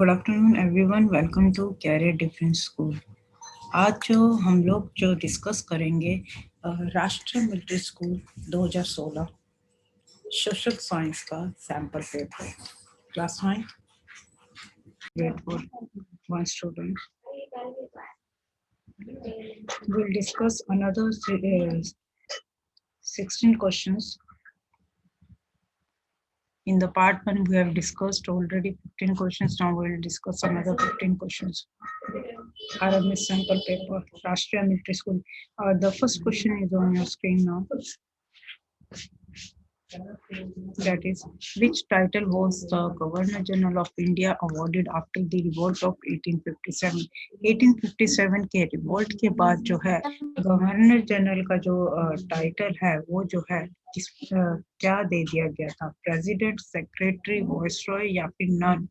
Good afternoon everyone, welcome to career defence school. आज जो हम लोग जो डिस्कस करेंगे Rashtriya military school 2016 social science का sample paper, class 9 grade 4 one student will discuss another 16 questions. In the part 1 we have discussed already 15 questions. Now we will discuss another 15 questions. RMS sample paper, Rashtriya Military School. The first question is on your screen now. That is, which title was the Governor General of India awarded after the revolt of 1857? 1857 के revolt के बाद जो है governor general का जो title है वो जो है क्या दे दिया गया था? प्रेसिडेंट, सेक्रेटरी, वाइसरॉय या फिर none?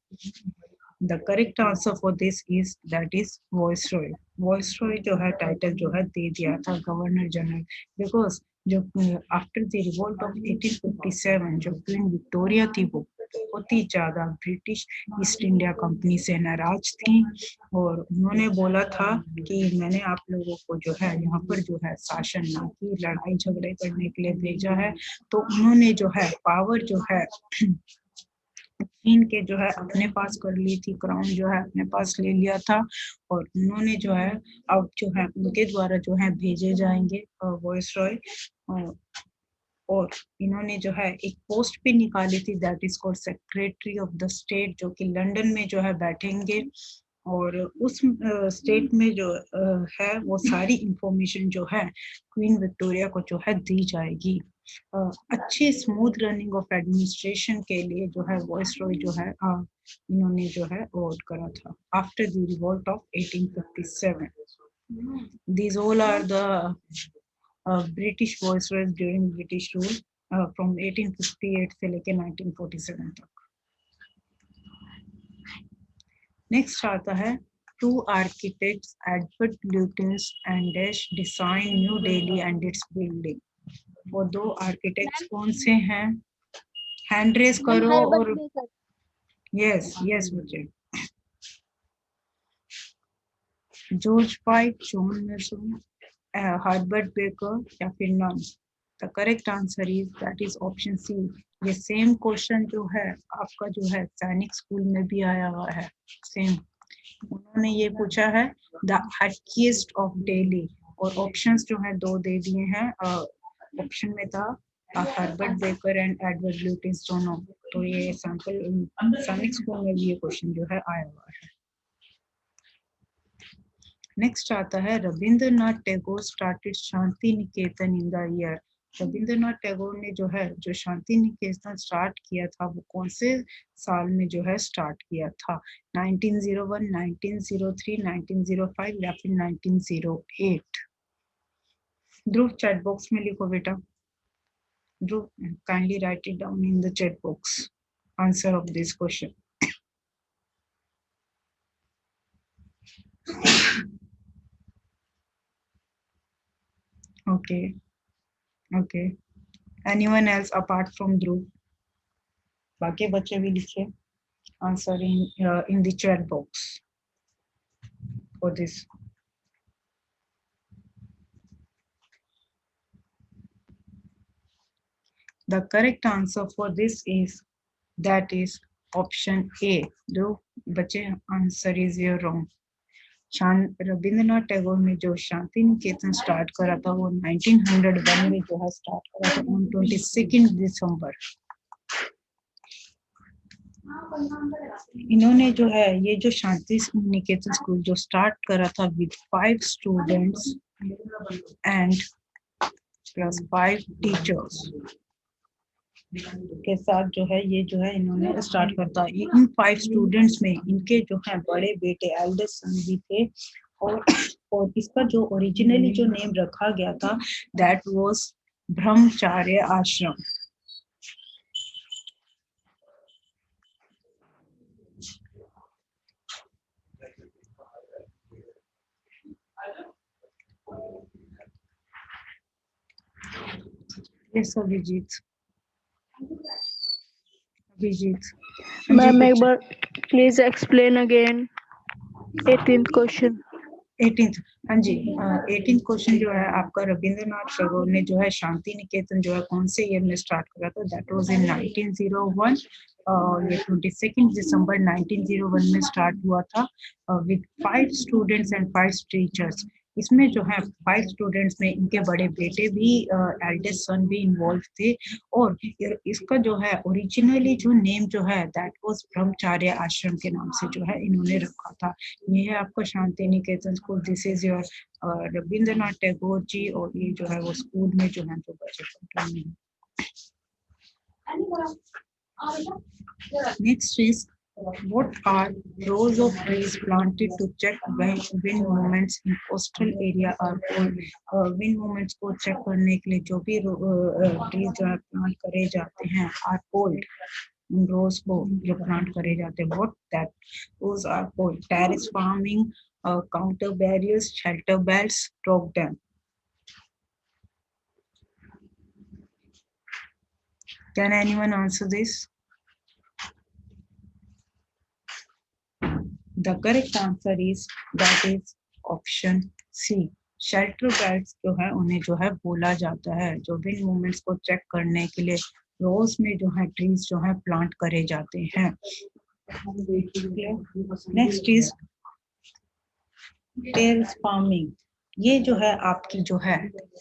The correct answer for this is that is Viceroy. Viceroy जो है टाइटल जो है दे दिया था गवर्नर जनरल, बिकॉज जो आफ्टर द रिवोल्ट ऑफ 1857 जो क्वीन विक्टोरिया थी वो बहुत ही ज्यादा ब्रिटिश ईस्ट इंडिया कंपनी से नाराज थी और उन्होंने बोला था कि मैंने आप लोगों को जो है यहाँ पर जो है शासन ना की लड़ाई झगड़े करने के लिए भेजा है, तो उन्होंने जो है पावर जो है इनके जो है अपने पास कर ली थी, क्राउन जो है अपने पास ले लिया था और उन्होंने जो है अब जो है उनके द्वारा जो है भेजे जाएंगे वॉइसरॉय, और इन्होंने जो है एक पोस्ट भी निकाली थी that is called secretary of the state, जो कि लंदन में जो है बैठेंगे और उस स्टेट में जो है वो सारी इंफॉर्मेशन जो है क्वीन विक्टोरिया को जो है दी जाएगी। अच्छी स्मूथ रनिंग ऑफ एडमिनिस्ट्रेशन के लिए जो है वॉइसरॉय जो है इन्होंने जो है वोट करा था after the revolt of 1857। These all are the British viceroys during British rule from 1858 से लेके 1947 तक। नेक्स्ट आता है two architects Edward Lutyens and dash design New Delhi and it's building. वो दो आर्किटेक्ट्स कौन से हैं? हैंड रेस करो और यस यस बच्चे। George Pike, John Mason, Herbert Baker या फिर none? The correct answer is that is option C. ये सेम क्वेश्चन जो है आपका जो है सैनिक स्कूल में भी आया हुआ है, सेम उन्होंने ये पूछा है द आर्किटेक्ट ऑफ दिल्ली, और ऑप्शंस जो है दो दे दिए हैं। ऑप्शन में था हर्बर्ट बेकर एंड एडवर्ड ल्यूटिन्स दोनों, तो ये सैंपल सैनिक स्कूल में भी ये क्वेश्चन जो है आया हुआ है। नेक्स्ट आता है Rabindranath Tagore started Shanti Niketan in the year. Rabindranath Tagore ने जो है जो शांति निकेतन स्टार्ट किया था वो कौन से साल में जो है स्टार्ट किया था? 1901, 1903, 1905 या फिर 1908? ध्रुव चैट बॉक्स में लिखो बेटा। Dhruv, kindly write it down in the chat box answer of this question. Okay, okay. Anyone else apart from Dhruv? बाकी बच्चे भी लिखे answer in the chat box for this. The correct answer for this is that is option A. Dhruv, बच्चे answer is your wrong. Rabindranath Tagore ने जो Shanti Niketan start करा था वो 1901 में जो है स्टार्ट करा था on 22 दिसंबर। इन्होंने जो है ये जो शांति निकेतन स्कूल जो स्टार्ट करा था with 5 students and plus 5 teachers के साथ जो है ये जो है इन्होंने स्टार्ट करता है। इन 5 स्टूडेंट्स में इनके जो है बड़े बेटे एल्डेस्ट सन भी थे और इसका जो ओरिजिनली जो नेम रखा गया था दैट वाज ब्रह्मचार्य आश्रम। Yes, Abhijit. विजिट। हाँ जी, मैम एक पूछो। बार please explain again 18th question. 18th, हाँ जी, 18th क्वेश्चन जो है आपका, रविंद्रनाथ टैगोर ने जो है शांति निकेतन जो है कौन से ईयर में स्टार्ट करा था? That was in 1901। ये 22 दिसंबर 1901 में स्टार्ट हुआ था विद 5 स्टूडेंट्स एंड 5 टीचर्स। इसमें जो है 5 स्टूडेंट्स में इनके बड़े बेटे भी, एल्डेस्ट सन भी इन्वॉल्व थे। और इसका जो है ओरिजिनली जो नेम जो है दैट वाज ब्रह्मचार्य आश्रम के नाम से जो है इन्होंने रखा था। ये है आपका Shanti Niketan school. This is your Rabindranath Tagore ji, और ये जो है वो स्कूल में जो है जो बच्चे पढ़ते हैं। Next is what are rows of trees planted to check when wind movements in coastal area are called? wind movements को चेक करने के लिए जो भी ट्रीज जो है प्लांट करे जाते हैं आर कॉल्ड, रोज को जो प्लांट करे जाते हैं what that those are called? terrace farming, counter barriers, shelter belts, rock dam. Can anyone answer this? The correct answer is that is option C. Shelter belts जो है उन्हें जो है बोला जाता है, जो विंड मूवमेंट्स को चेक करने के लिए रोज में जो है ट्रीज जो है प्लांट करे जाते हैं। Next is terrace farming. ये जो है आपकी जो है,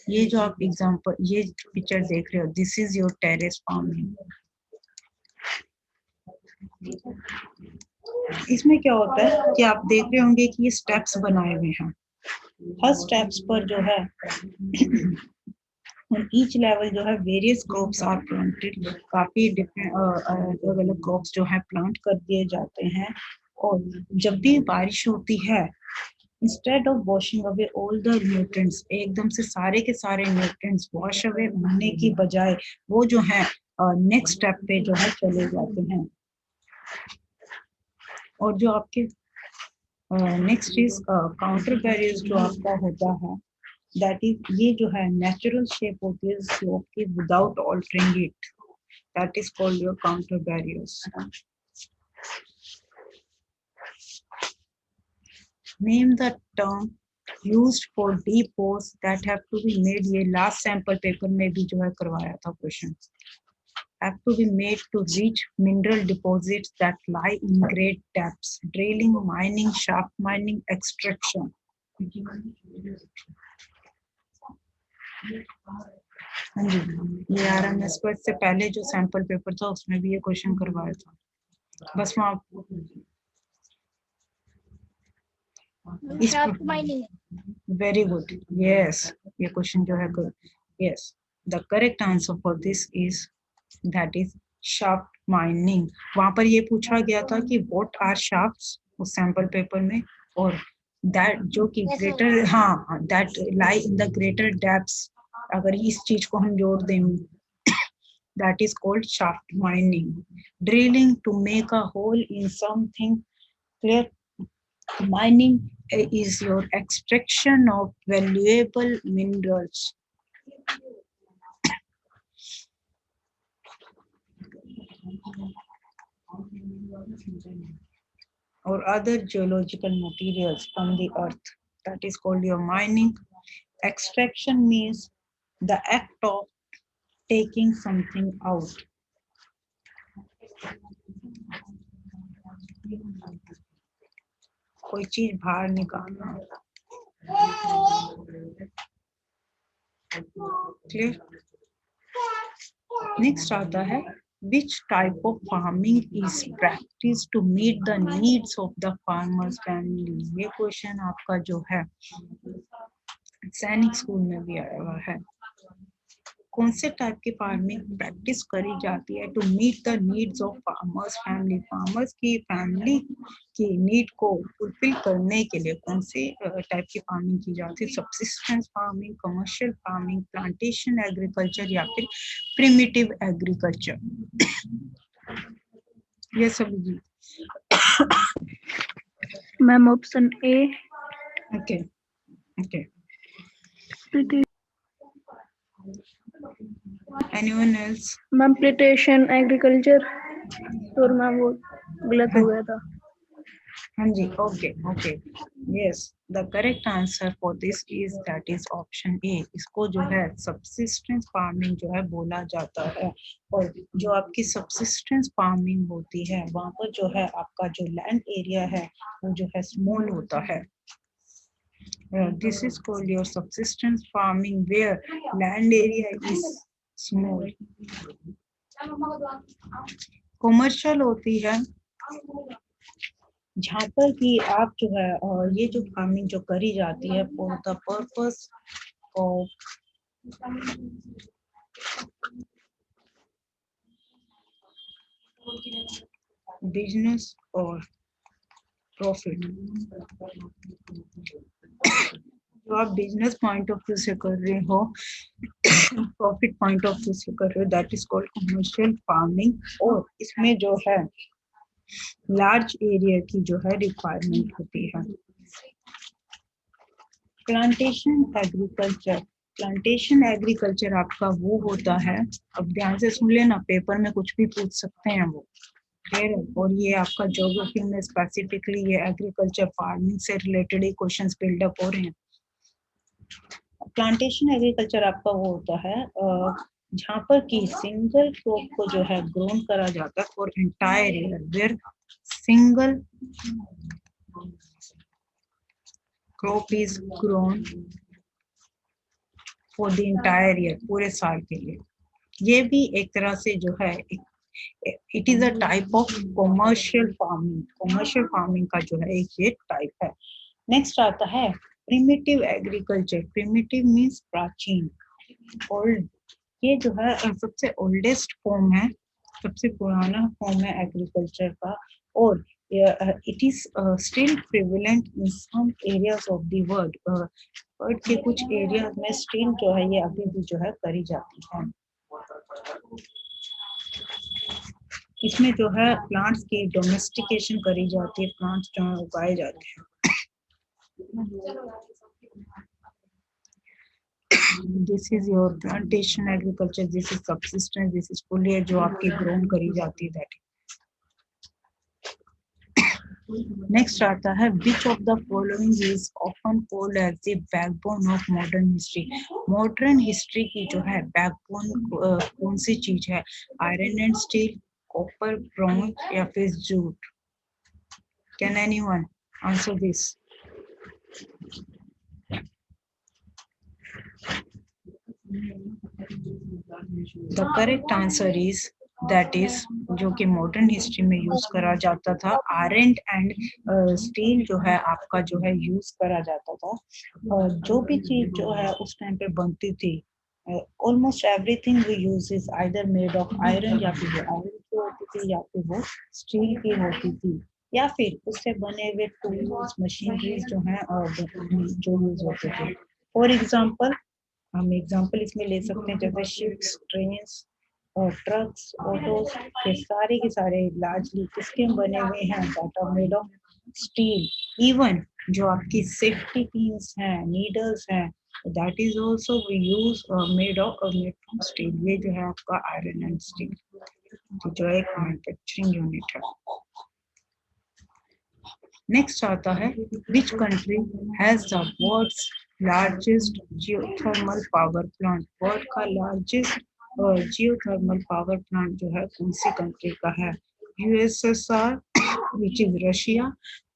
ये जो आप एग्जांपल ये पिक्चर देख रहे हो, this is your terrace farming. इसमें क्या होता है कि आप देख रहे होंगे कि ये स्टेप्स बनाए हुए हैं। हर स्टेप्स पर जो है on each level जो है वेरियस क्रॉप्स आर प्लांटेड। काफी डिफरेंट अलग अलग क्रॉप्स जो है प्लांट कर दिए जाते हैं। और जब भी बारिश होती है, instead of washing away all the nutrients, एकदम से सारे के सारे न्यूट्रिएंट्स वॉश अवे होने की बजाय वो जो है नेक्स्ट स्टेप पे जो है चले जाते हैं। और जो आपके नेक्स्ट इज काउंटर बैरियर्स जो आपका होता है, दैट इज ये जो है नेचुरल शेप होती है स्लोप की without altering it, that is called your counter barriers. Name the term used for depots that have to be made, ये लास्ट सैंपल पेपर में भी जो है करवाया था question. have to be made to reach mineral deposits that lie in great depths. Drilling, mining, shaft mining, extraction. हाँ जी, ये RMS पर से पहले जो सैंपल पेपर था उसमें भी ये क्वेश्चन करवाया था। बस वहाँ वेरी गुड, यस, ये क्वेश्चन जो है good, yes. The correct answer for this is that is shaft mining. वहां पर ये पूछा गया था कि व्हाट आर शाफ्ट्स उस सैंपल पेपर में, और दैट जो कि ग्रेटर, हाँ, that lie in the greater depths, अगर इस चीज को हम जोड़ दें, that is called shaft mining. Drilling to make a hole in something clear. Mining is your extraction of valuable minerals. Or other geological materials from the earth. That is called your mining. Extraction means the act of taking something out. कोई चीज बाहर निकालना। Clear? Next आता है which type of farming is practiced to meet the needs of the farmers family। ये question आपका जो है सैनिक स्कूल में भी आया हुआ है। कौन से टाइप की फार्मिंग प्रैक्टिस करी जाती है to meet the needs of farmers family? Farmers की फैमिली की नीड को फुलफिल करने के लिए कौन सी टाइप की फार्मिंग की जाती है? Subsistence farming, commercial farming, plantation agriculture या फिर प्रिमिटिव एग्रीकल्चर? ये सब जी। Ma'am option A. Okay okay, anyone else? Ma'am plantation agriculture. तो मैम वो गलत हो गया था। हाँ जी, okay okay, yes, the correct answer for this is that is option A. इसको जो है सबसिस्टेंस फार्मिंग जो है बोला जाता है। और जो आपकी सबसिस्टेंस फार्मिंग होती है वहां पर जो है आपका जो लैंड एरिया है वो जो है स्मॉल होता है। This is called your subsistence farming where land area is small. Commercial होती है जहाँ पर कि आप जो है और ये जो फार्मिंग जो करी जाती है for the purpose of business और प्रॉफिट। जो आप बिजनेस पॉइंट ऑफ व्यू से कर रहे हो, प्रॉफिट पॉइंट ऑफ व्यू से कर रहे हो, that is called commercial farming. और इसमें जो है लार्ज एरिया की जो है रिक्वायरमेंट होती है। प्लांटेशन एग्रीकल्चर, प्लांटेशन एग्रीकल्चर आपका वो होता है, अब ध्यान से सुन लेना, पेपर में कुछ भी पूछ सकते हैं वो, है। और ये आपका ज्योग्राफी में स्पेसिफिकली ये एग्रीकल्चर फार्मिंग से रिलेटेड ही क्वेश्चंस बिल्डअप हो रहे हैं। प्लांटेशन एग्रीकल्चर आपका वो होता है जहाँ पर कि सिंगल क्रॉप को जो है ग्रोन करा जाता है for entire year, where single crop is grown for the entire year, पूरे साल के लिए। ये भी एक तरह से जो है it is a type of commercial farming. Commercial farming का जो है एक ये टाइप है। नेक्स्ट आता है प्रिमिटिव एग्रीकल्चर। प्रिमिटिव मींस प्राचीन, ओल्ड। ये जो है सबसे ओल्डेस्ट फॉर्म है, सबसे पुराना फॉर्म है एग्रीकल्चर का। और it is still prevalent in some areas of the world. World के कुछ एरिया में स्टिल जो है ये अभी भी जो है करी जाती है। इसमें जो है प्लांट्स की डोमेस्टिकेशन करी जाती है, प्लांट्स जो है उगाए जाते हैं। This is your plantation agriculture, this is subsistence, this is fully जो आपकी ग्रोन करी जाती है दैट। नेक्स्ट आता है which of the following is often called as the backbone of modern history. Modern history की जो है बैकबोन कौन सी चीज है? Iron and steel, copper, bronze या फिर jute? Can anyone answer this? The correct answer is that is जो कि मॉडर्न हिस्ट्री में यूज करा जाता था, आयरन एंड स्टील जो है आपका जो है यूज करा जाता था। जो भी चीज जो है उस टाइम पे बनती थी, almost everything we use is either made of iron, या फिर वो आयरन की होती थी या फिर वो स्टील की होती थी, या फिर उससे बने हुए टूल्स मशीनरीज जो है जो यूज होते थे। फॉर एग्जाम्पल हम एग्जाम्पल इसमें ले सकते हैं जैसे शिप्स, ट्रेन्स और ट्रक्स, ऑटोस, ये सारे के सारे लार्जली किसके बने हुए हैं? That are made of steel. Even जो आपकी सेफ्टी पिन्स हैं, नीडल्स हैं, that is also we use made from steel. ये जो है आपका आयरन एंड स्टील जो एक मैन्युफैक्चरिंग यूनिट है। नेक्स्ट आता है which country has the world's largest geothermal power plant. World का लार्जेस्ट जियोथर्मल पावर प्लांट जो है कौन सी कंट्री का है? USSR, which is Russia,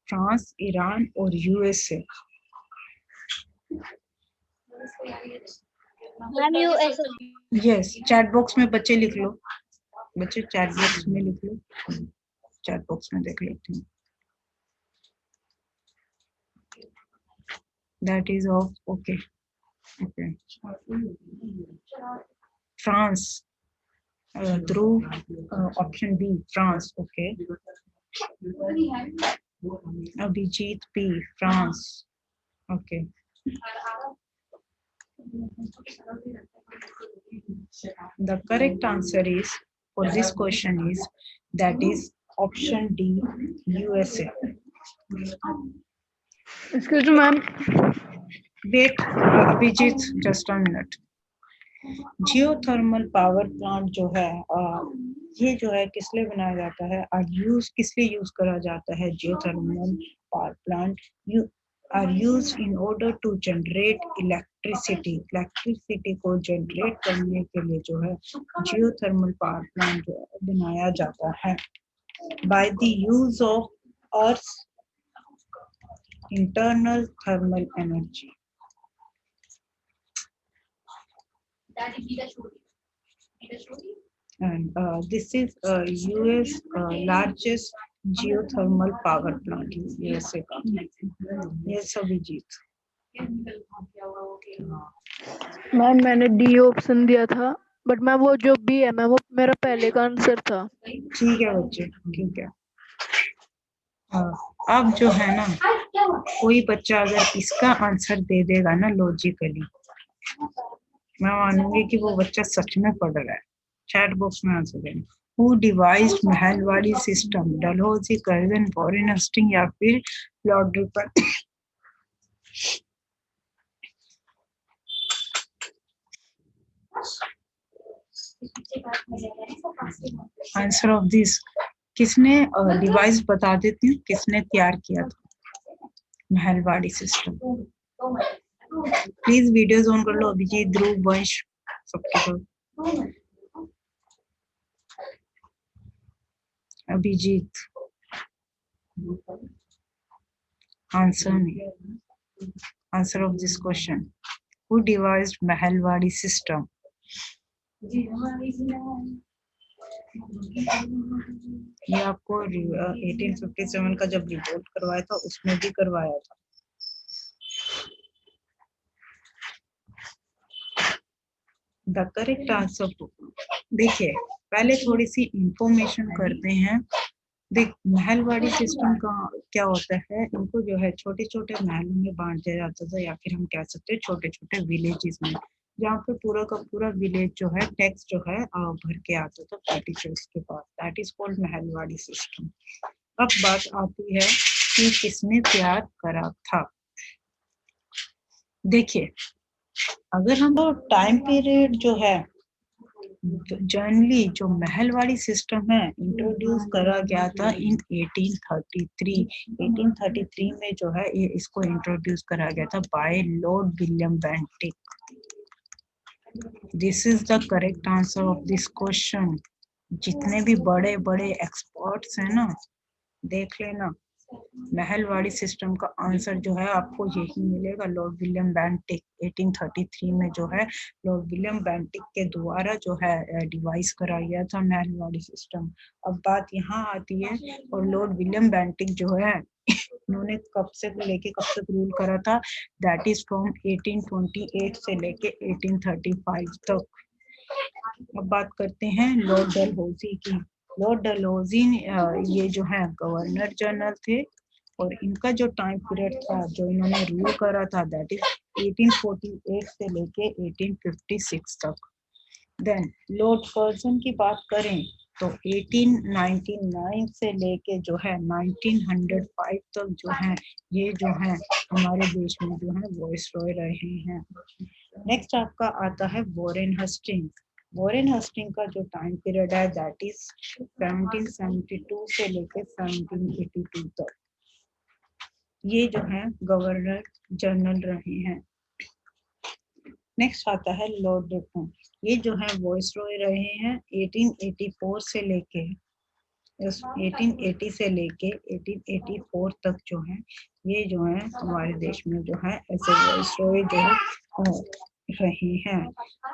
France, Iran और यूएसए। यस, चैट बॉक्स में बच्चे लिख लो, बच्चे चैट बॉक्स में लिख लो, चैट बॉक्स में देख लेते हैं। That is of okay. France, through option B, France. Okay. Abhijit P, France. Okay. The correct answer is for this question is that is option D, USA. Excuse me, ma'am. Wait, Abhijit, just a minute. Geothermal power plant जो है ये जो है किस लिए बनाया जाता है, किस लिए यूज करा जाता है। Geothermal power plant are use in order to generate electricity को जनरेट करने के लिए जो है जियोथर्मल पावर प्लांट जो है बनाया जाता है by the use of earth internal thermal energy. And this is US largest geothermal power plant in USA का। Yes अभिजीत। मैम मैंने डी ऑप्शन दिया था, बट मैम वो जो बी है मैम वो मेरा पहले का आंसर था। ठीक है बच्चे, ठीक है। अब जो है ना, कोई बच्चा अगर इसका आंसर दे देगा ना लॉजिकली, मैं मानूंगी कि वो बच्चा सच में पढ़ रहा है। चैट बॉक्स में आंसर देना। Who devised Mahalwari system, Dalhousie, Curzon, Warren Hastings या फिर Lord Ripon? Answer of this किसने डिवाइस बता देती हूँ, किसने तैयार किया था Mahalwari system. Please videos on कर लो अभिजीत, ध्रुव, वंश सबके को। अभिजीत आंसर नहीं, answer of this question, who devised Mahalwari system? ये आपको 1857 का जब रिपोर्ट करवाया था उसमें भी करवाया था। द करेक्ट आंसर, देखिए पहले थोड़ी सी इंफॉर्मेशन करते हैं। देख, महलवाड़ी सिस्टम का क्या होता है, इनको जो है छोटे छोटे महलों में बांट दिया जाता था, या फिर हम कह सकते हैं छोटे छोटे विलेजेस में, जहाँ पे पूरा का पूरा विलेज जो है टैक्स जो है भर के आता था ब्रिटिशर्स के पास। That is called Mahalwari system. अब बात आती है कि किसने तैयार करा था। देखिए, अगर हम टाइम पीरियड जो है, जनरली जो महलवाड़ी सिस्टम है इंट्रोड्यूस करा गया था इन 1833। 1833 में जो है ये इसको इंट्रोड्यूस करा गया था by Lord William Bentinck. This is the correct answer of this question. जितने भी बड़े बड़े एक्सपर्ट्स हैं ना, देख लेना, महलवाड़ी सिस्टम का आंसर जो है आपको यही मिलेगा, लॉर्ड विलियम बेंटिक। 1833 में जो है लॉर्ड विलियम बेंटिक के द्वारा जो है डिवाइस करा गया था महलवाड़ी सिस्टम। अब बात यहाँ आती है, और लॉर्ड विलियम बेंटिक जो है उन्होंने कब से लेके कब तक रूल करा था, दैट इज फ्रॉम 1828 से लेके 1835 तक। अब बात करते हैं लॉर्ड डलहौजी की। लॉर्ड डलहौजी ये जो है गवर्नर जनरल थे, और इनका जो टाइम पीरियड था जो इन्होंने रूल करा था दैट इज 1848 से लेके 1856 तक। देन लॉर्ड कर्जन की बात करें तो 1899 से लेके जो है 1905 तक जो है ये जो है हमारे देश में जो है वाइसरॉय रहे हैं। नेक्स्ट आपका आता है वॉरेन हस्टिंग। वॉरेन हस्टिंग का जो टाइम पीरियड है दैट इज 1772 से लेके 1782 तक। ये जो है गवर्नर जनरल रहे हैं। नेक्स्ट आता है लॉर्ड रिपन। ये जो है वाइसरॉय रहे हैं 1884 से लेके 1880 से लेके 1884 तक जो है ये जो है हमारे देश में जो है ऐसे वाइसरॉय जो रहे हैं।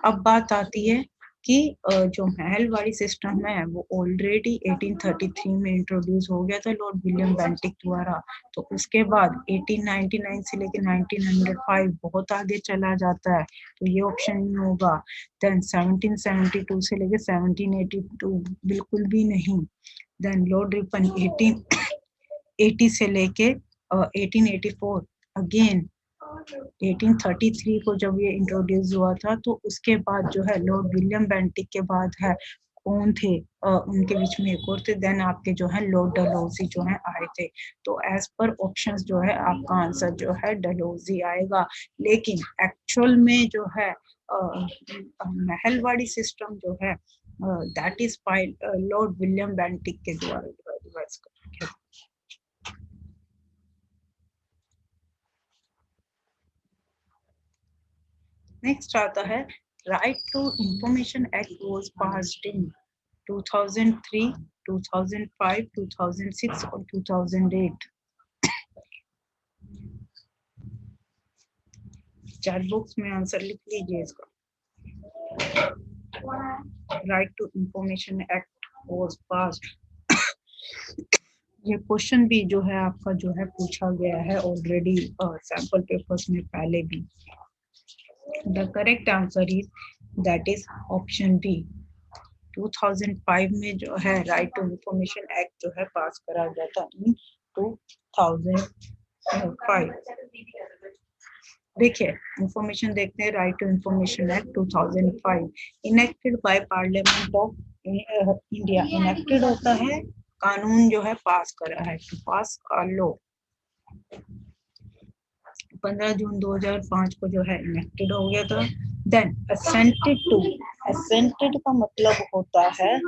अब बात आती है कि जो महलवाड़ी सिस्टम है वो ऑलरेडी 1833 में इंट्रोड्यूस हो गया था लॉर्ड विलियम बेंटिक द्वारा। तो उसके बाद 1899 से लेकर 1905 बहुत आगे चला जाता है, तो ये ऑप्शन नहीं होगा। देन 1772 से लेकर 1782 बिल्कुल भी नहीं। देन लॉर्ड रिपन 1880 से लेके 1884 अगेन 1833 को जब ये इंट्रोड्यूस हुआ था, तो उसके बाद जो है लॉर्ड विलियम बेंटिक के बाद है कौन थे उनके बीच में एक और थे, देन आपके जो है लॉर्ड डलहौजी जो है आए थे। तो एज पर ऑप्शंस जो है आपका आंसर जो है डलहौजी आएगा। लेकिन एक्चुअल में जो है महलवाड़ी सिस्टम जो है that is by Lord William Bentinck के द्वारा डिवाइस किया। नेक्स्ट आता है right to information act was passed in 2003, 2005, 2006 और 2008। चैट बॉक्स में आंसर लिख लीजिए इसका। Right to information act was passed, ये क्वेश्चन भी जो है आपका जो है पूछा गया है ऑलरेडी सैंपल पेपर्स में पहले भी। The correct answer is that is option B. 2005 में जो है राइट टू इंफॉर्मेशन एक्ट जो है पास करा गया था इन 2005। देखिए इंफॉर्मेशन देखते हैं। Right to information act 2005 enacted by parliament of India. Enacted होता है कानून जो है पास करा है, टू पास अ लॉ। 15 जून 2005 को जो है इनेक्टेड हो गया था। देन असेंटेड टू, असेंटेड का मतलब होता है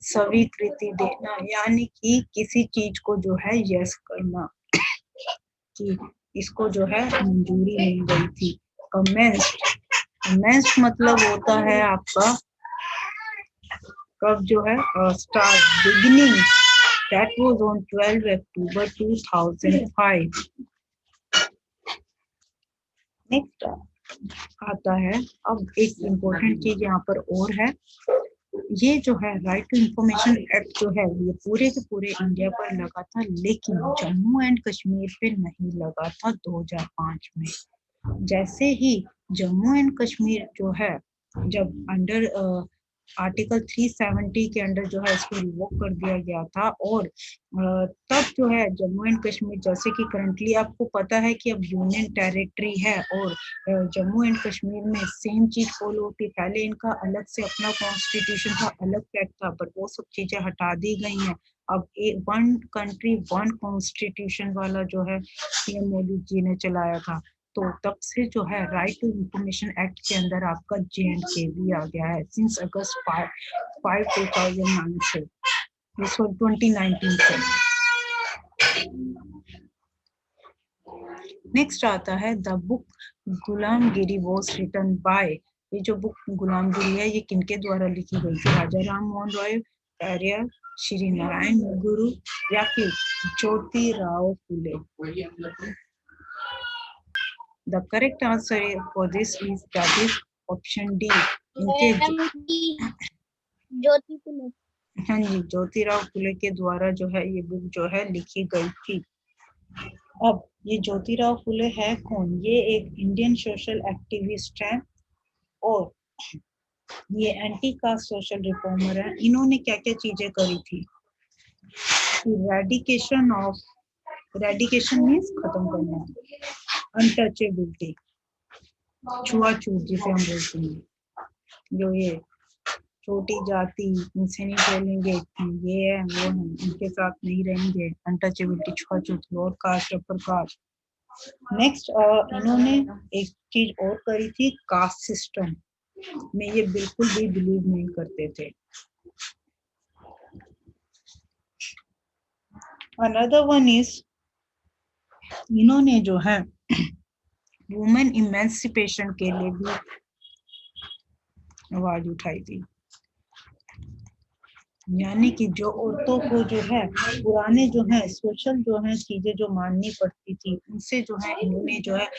स्वीकृति देना, यानी कि किसी चीज को जो है यस करना कि इसको जो है मंजूरी मिल गई थी। कमेंस्ड, कमेंस्ड मतलब होता है आपका कब जो है start, beginning, that was on 12 October 2005। Next आता है, अब एक इम्पोर्टेंट चीज यहाँ पर और है, ये जो है राइट टू इंफॉर्मेशन एक्ट जो है ये पूरे के पूरे इंडिया पर लगा था, लेकिन जम्मू एंड कश्मीर पे नहीं लगा था 2005 में। जैसे ही जम्मू एंड कश्मीर जो है जब अंडर आर्टिकल 370 के अंडर जो है इसको रिवोक कर दिया गया था, और तब जो है जम्मू एंड कश्मीर, जैसे कि करंटली आपको पता है कि अब यूनियन टेरिटरी है और जम्मू एंड कश्मीर में सेम चीज फॉलो होती। पहले इनका अलग से अपना कॉन्स्टिट्यूशन था, अलग एक्ट था, पर वो सब चीजें हटा दी गई हैं। अब वन कंट्री वन कॉन्स्टिट्यूशन वाला जो है पीएम मोदी जी ने चलाया था, तो तब से जो है राइट टू इंफॉर्मेशन एक्ट के अंदर आपका J&K भी आ गया है सिंस अगस्त 5 2009 से, 2019 से। नेक्स्ट आता है the book Gulamgiri was written by, ये जो बुक गुलामगिरी है ये किनके द्वारा लिखी गई थी? राजा राम मोहन रॉय, पेरियार, श्री नारायण गुरु या फिर Jyotirao Phule? The correct answer for this is that is option D. ज्योति फुले, हाँ जी, ज्योतिराव फुले के द्वारा जो है ये बुक जो है लिखी गई थी। अब ये ज्योतिराव फुले है कौन? ये एक इंडियन सोशल एक्टिविस्ट है और ये एंटी कास्ट सोशल रिफॉर्मर है। इन्होंने क्या क्या चीजें करी थी? रेडिकेशन ऑफ, रेडिकेशन मीन्स खत्म करना, अनटचेबिलिटी, छुआछूत जिसे हम बोलते हैं, जो ये छोटी जाति इनसे नहीं बोलेंगे, ये है वो है, इनके साथ नहीं रहेंगे, अनटचेबिलिटी, छुआछूत, lower caste, upper caste. Next इन्होंने एक चीज और करी थी, कास्ट सिस्टम में ये बिल्कुल भी बिलीव नहीं करते थे। अनदर वन इज, इन्होंने जो है वुमेन इमेंसिपेशन के लिए भी आवाज उठाई थी, यानी कि जो औरतों को जो है पुराने जो है सोशल जो है चीजें जो माननी पड़ती थी, उनसे जो है इन्होंने जो है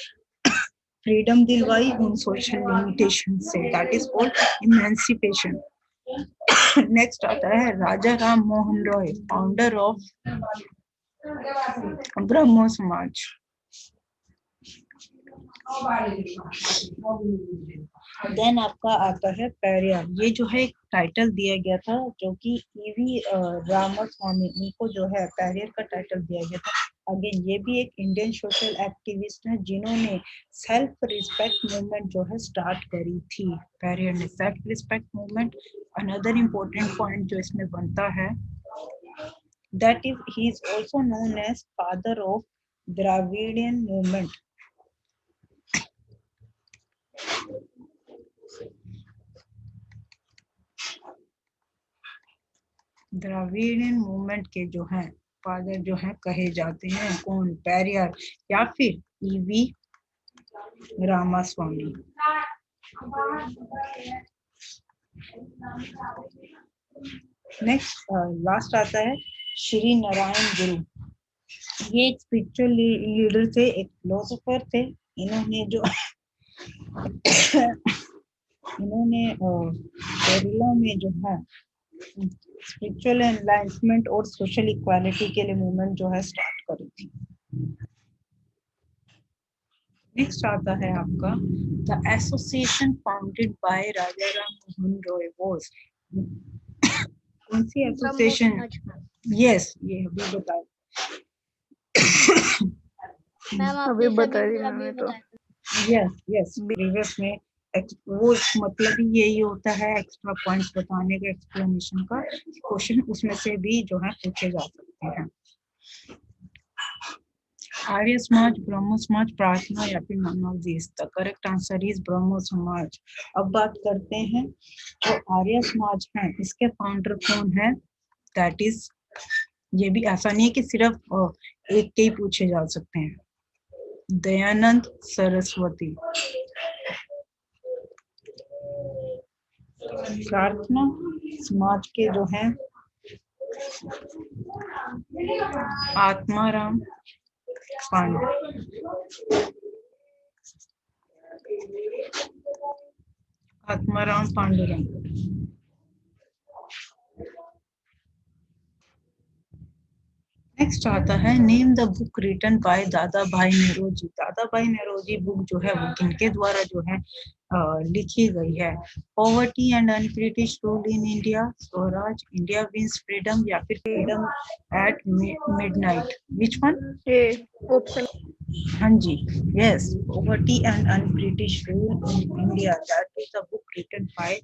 फ्रीडम दिलवाई उन सोशल लिमिटेशन से, that is called emancipation. Next आता है राजा राम मोहन रॉय, फाउंडर ऑफ ब्रह्मो समाज। देन आपका आता है पेरियार, ये जो है एक टाइटल दिया गया था जो कि ईवी रामास्वामी, उनको जो है पेरियार का टाइटल दिया गया था। अगेन ये भी एक इंडियन सोशल एक्टिविस्ट है जिन्होंने सेल्फ रिस्पेक्ट मूवमेंट जो है स्टार्ट करी थी। पेरियर ने self respect movement. Another important point जो इसमें बनता है, that is he is also known as father of Dravidian movement. Dravidian movement के जो हैं फादर जो हैं कहे जाते हैं कौन, पेरियार या फिर ईवी रामास्वामी। नेक्स्ट लास्ट आता है श्री नारायण गुरु। ये एक स्पिरिचुअल लीडर थे, एक फिलोसोफर थे। इन्होंने जो इन्होंने केरला में जो है स्पिरिचुअल एनलाइटमेंट और सोशल इक्वालिटी के लिए मूवमेंट जो है स्टार्ट करी थी। नेक्स्ट आता है आपका the association founded by Raja Ram Mohan Roy was. कौन सी एसोसिएशन? यस, ये अभी बताया। अभी बता दी मैंने तो। यस प्रीवियस में वो मतलब ही यही होता है, एक्स्ट्रा पॉइंट्स बताने का, एक्सप्लेनेशन का। क्वेश्चन उसमें से भी जो है पूछे जा सकते हैं। आर्य समाज, ब्रह्मो समाज, प्रार्थना या फिर none of this. The correct answer is Brahmo Samaj. अब बात करते हैं जो आर्य समाज है इसके फाउंडर कौन है। दैट इज, ये भी ऐसा नहीं है कि सिर्फ एक के ही पूछे जा सकते हैं। दयानंद सरस्वती। प्रार्थना समाज के जो हैं आत्माराम पांडे। आत्माराम पांडुरंग। नेक्स्ट आता है name the book written by Dadabhai Naoroji. दादा भाई नौरोजी बुक जो है वो किनके द्वारा जो है लिखी गई है। Poverty and unBritish rule in India, Swaraj, India wins freedom या फिर freedom at midnight. Which one? A option. हाँ जी, yes, poverty and unBritish rule in India, that is the book written by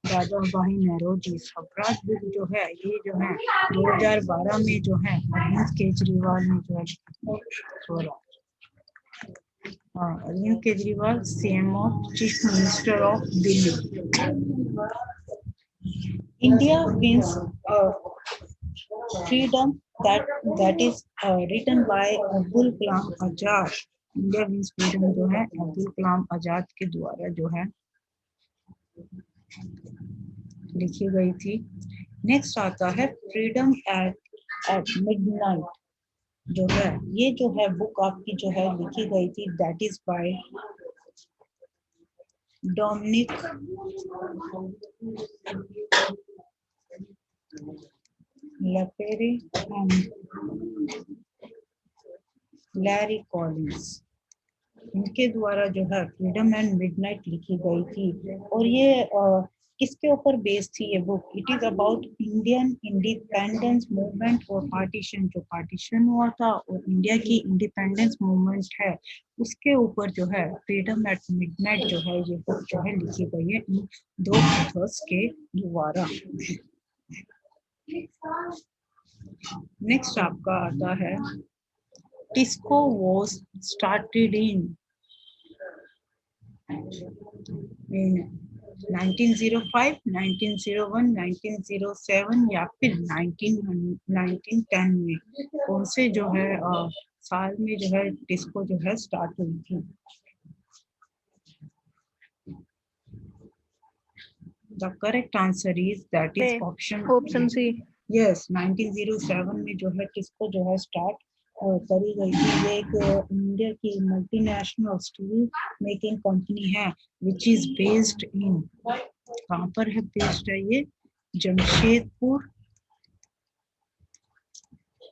Dadabhai Naoroji. Swaraj book जो है ये जो है 2012 में जो है अरविंद केजरीवाल ने जो है Swaraj. Arvind Kejriwal CM of chief minister of Delhi. India wins freedom, that is written by Abdul Kalam Azad. India wins freedom जो है अब्दुल कलाम आजाद के द्वारा जो है लिखी गई थी। नेक्स्ट आता है फ्रीडम एट मिडनाइट जो है, ये जो है बुक आपकी जो है लिखी गई थी, that is by Dominique Lapierre and Larry Collins. इनके द्वारा जो है फ्रीडम एंड मिडनाइट लिखी गई थी। और ये किसके ऊपर बेस्ड थी ये book? It is about Indian independence movement और पार्टीशन, जो पार्टीशन हुआ था और इंडिया की इंडिपेंडेंस मूवमेंट है उसके ऊपर जो है फ्रीडम एट मिडनाइट जो है ये बुक जो है लिखी गई है इन दो ऑथर्स के द्वारा। नेक्स्ट आपका आता है टिस्को was started in 1905, 1901, 1907 या फिर 1910 में। कौन से जो है साल में जो है टिस्को जो है स्टार्ट हुई थी? The correct answer is that is option C. यस, 1907 में जो है टिस्को जो है स्टार्ट करी गई थी। ये एक इंडिया की मल्टीनेशनल स्टील मेकिंग कंपनी है विच इज बेस्ड इन, कहाँ पर है बेस्ड है ये? Jamshedpur,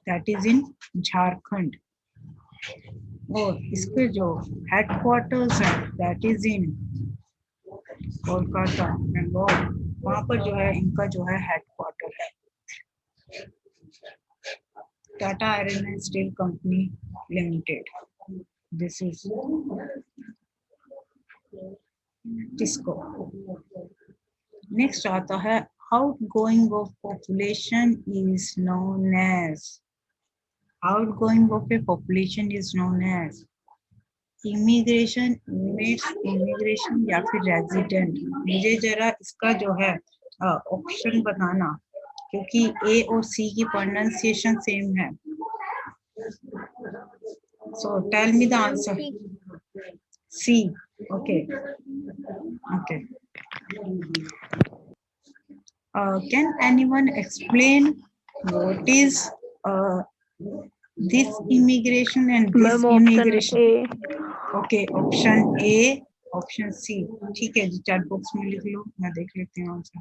that is in Jharkhand. और इसके जो हेडक्वार्टर्स है that is in Kolkata, Bangalore. वहाँ पर जो है इनका जो है हेडक्वार्टर है। Tata Iron and Steel Company Limited. This is TISCO. Next आता है outgoing of population is known as. Outgoing of a population is known as immigration, immigration या फिर रेजिडेंट. मुझे जरा इसका जो है ऑप्शन बताना, क्योंकि ए और सी की प्रोनाउंसिएशन सेम है. So tell me the answer. C. Okay okay. Can anyone explain what is this immigration and this ma'am option immigration? A. Okay, option A, option C. ठीक है जी, चैट बॉक्स में लिख लो, मैं देख लेती हूँ आंसर.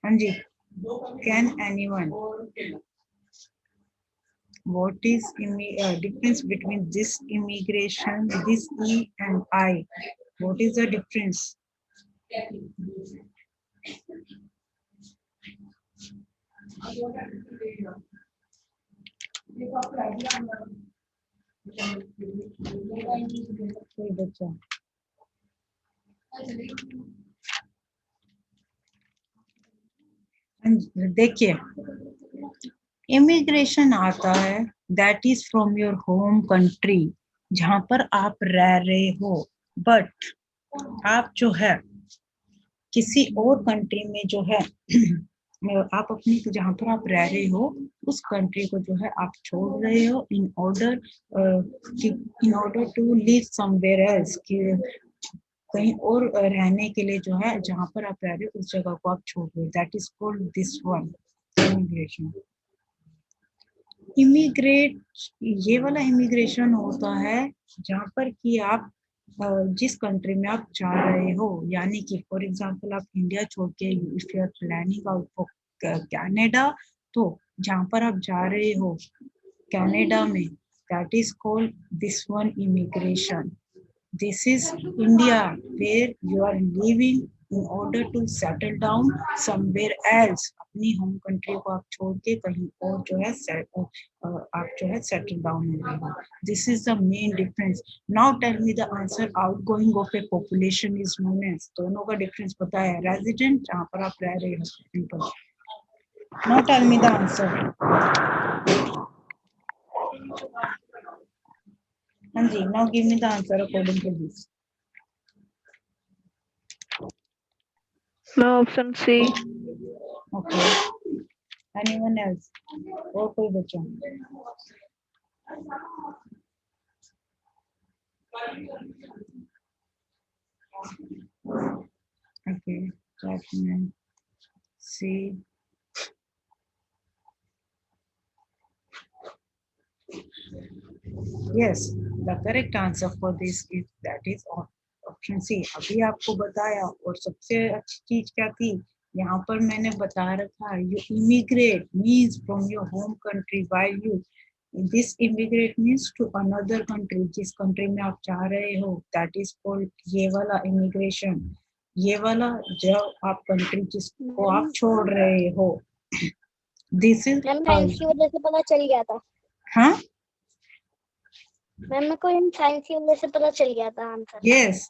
हाँ जी, can anyone, what is difference between this immigration, this E and I? What is the difference? कोई बच्चा देखिए, इमिग्रेशन आता है that is from your home country, जहां पर आप रह रहे हो. बट आप जो है किसी और कंट्री में जो है आप अपनी जहां पर आप रह रहे हो उस कंट्री को जो है आप छोड़ रहे हो in order to live somewhere else, कहीं और रहने के लिए जो है जहां पर आप रह रहे हो उस जगह को आप छोड़ रहे हो. That is called this one immigration. Immigrate, ये वाला इमिग्रेशन होता है जहां पर कि आप जिस कंट्री में आप जा रहे हो, यानी कि फॉर एग्जांपल आप इंडिया छोड़ के if you are planning out for Canada, तो जहां पर आप जा रहे हो कनाडा में, that is called this one immigration. This is India, where you are living in order to settle down somewhere else. अपनी होम कंट्री को आप छोड़ के कहीं और जो है आप जो है सेटल डाउन हो रहे हो. This is the main difference. Now tell me the answer. Outgoing of a population is known as. दोनों का डिफरेंस पता है. रेजिडेंट, जहाँ पर आप रह रहे हो. Simple. Now tell me the answer. Anji, now give me the answer according to this. मैं option C. Okay. Anyone else? और कोई बच्चा? Okay. Jasmine. C. Yes, the correct answer for this is that is option C. अभी आपको बताया. और सबसे अच्छी चीज क्या थी, यहाँ पर मैंने बता रखा, you immigrate means from your home country, while you this immigrate means to another country, जिस कंट्री में आप जा रहे हो, that is called ये वाला immigration. ये वाला जब आप कंट्री जिसको आप छोड़ रहे हो, this is. मैम साइंस की वजह से पता चल गया था. हाँ मैम मेरे को इन साइंस की वजह से पता चल गया था आंसर. यस,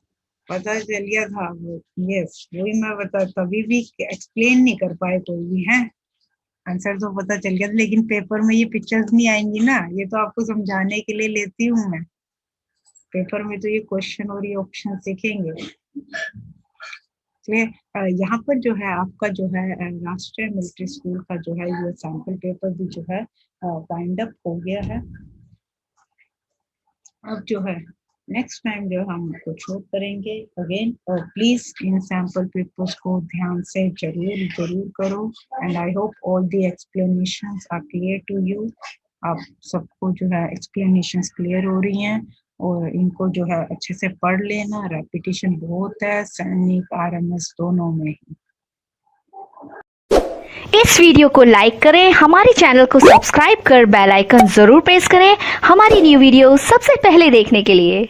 पता चल गया था वो. यस, वही मैं बता, तभी भी एक्सप्लेन नहीं कर पाए कोई भी. है आंसर तो पता चल गया, लेकिन पेपर में ये पिक्चर्स नहीं आएंगी ना. ये तो आपको समझाने के लिए लेती हूँ मैं. पेपर में तो ये क्वेश्चन और ये ऑप्शन सीखेंगे. यहाँ पर जो है आपका जो है राष्ट्रीय मिलिट्री स्कूल का जो है ये सैंपल पेपर भी जो है वाइंड अप हो गया है. अब जो है नेक्स्ट टाइम जो हम कुछ और करेंगे अगेन. और प्लीज इन सैंपल पेपर्स को ध्यान से जरूर करो. And I hope all the explanations are clear to you. आप सबको जो है एक्सप्लेनेशंस क्लियर हो रही हैं, और इनको जो है अच्छे से पढ़ लेना. रेपिटेशन बहुत है सैनिक आरएमएस दोनों में ही. इस वीडियो को लाइक करें, हमारे चैनल को सब्सक्राइब कर बेल आइकन जरूर प्रेस करें हमारी न्यू वीडियो सबसे पहले देखने के लिए.